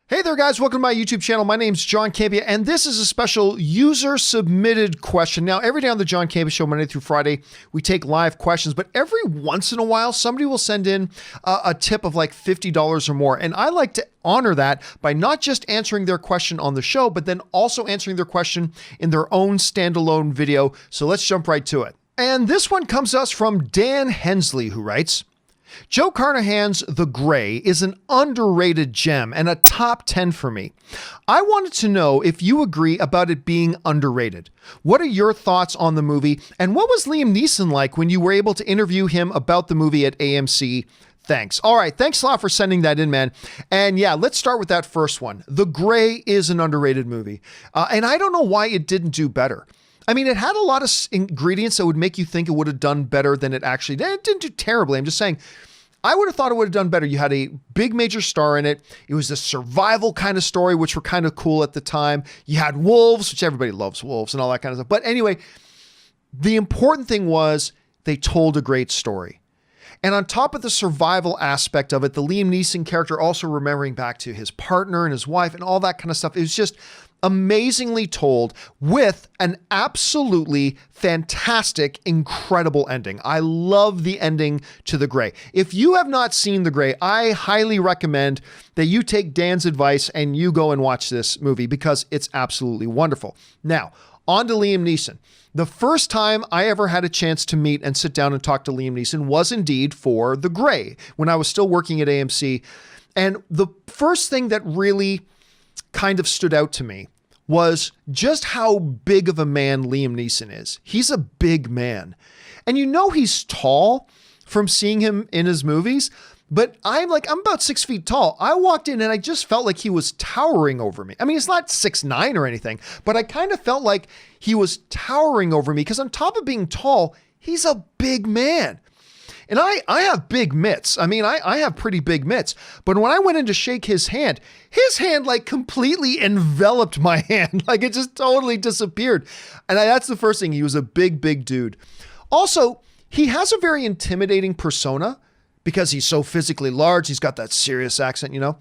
Hey there guys, welcome to my YouTube channel. My name's John Campea, and this is a special user-submitted question. Now, every day on the John Campea Show, Monday through Friday, we take live questions, but every once in a while, somebody will send in a tip of like $50 or more, and I like to honor that by not just answering their question on the show, but then also answering their question in their own standalone video. So let's jump right to it. And this one comes to us from Dan Hensley, who writes, Joe Carnahan's The Grey is an underrated gem and a top 10 for me. I wanted to know if you agree about it being underrated. What are your thoughts on the movie? And what was Liam Neeson like when you were able to interview him about the movie at AMC? Thanks. All right. Thanks a lot for sending that in, man. And yeah, let's start with that first one. The Grey is an underrated movie. And I don't know why it didn't do better. I mean, it had a lot of ingredients that would make you think it would have done better than it actually did. It didn't do terribly. I'm just saying, I would have thought it would have done better. You had a big major star in it. It was a survival kind of story, which were kind of cool at the time. You had wolves, which everybody loves wolves and all that kind of stuff. But anyway, the important thing was they told a great story. And on top of the survival aspect of it, the Liam Neeson character also remembering back to his partner and his wife and all that kind of stuff. It was just amazingly told with an absolutely fantastic, incredible ending. I love the ending to The Grey. If you have not seen The Grey, I highly recommend that you take Dan's advice and you go and watch this movie because it's absolutely wonderful. Now, on to Liam Neeson. The first time I ever had a chance to meet and sit down and talk to Liam Neeson was indeed for The Grey when I was still working at AMC. And the first thing that really kind of stood out to me was just how big of a man Liam Neeson is. He's a big man. And you know he's tall from seeing him in his movies, but I'm about 6 feet tall. I walked in and I just felt like he was towering over me. I mean, he's not 6'9" or anything, but I kind of felt like he was towering over me because on top of being tall, he's a big man. And I have big mitts. I mean, I have pretty big mitts. But when I went in to shake his hand like completely enveloped my hand. Like it just totally disappeared. And that's the first thing. He was a big, big dude. Also, he has a very intimidating persona because he's so physically large. He's got that serious accent, you know.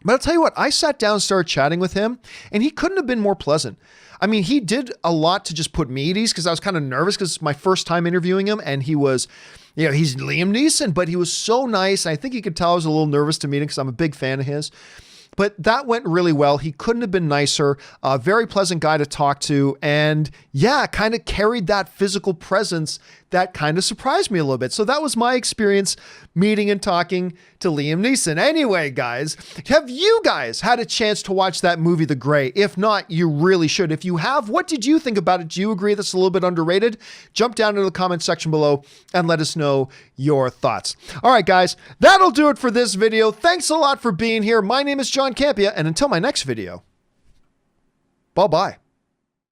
But I'll tell you what, I sat down and started chatting with him and he couldn't have been more pleasant. I mean, he did a lot to just put me at ease because I was kind of nervous because it's my first time interviewing him and he was, you know, he's Liam Neeson, but he was so nice. I think you could tell I was a little nervous to meet him because I'm a big fan of his. But that went really well. He couldn't have been nicer. A very pleasant guy to talk to. And yeah, kind of carried that physical presence that kind of surprised me a little bit. So that was my experience meeting and talking to Liam Neeson. Anyway, guys, have you guys had a chance to watch that movie, The Grey? If not, you really should. If you have, what did you think about it? Do you agree that's a little bit underrated? Jump down into the comment section below and let us know your thoughts. All right, guys, that'll do it for this video. Thanks a lot for being here. My name is John Campea, and until my next video, bye-bye.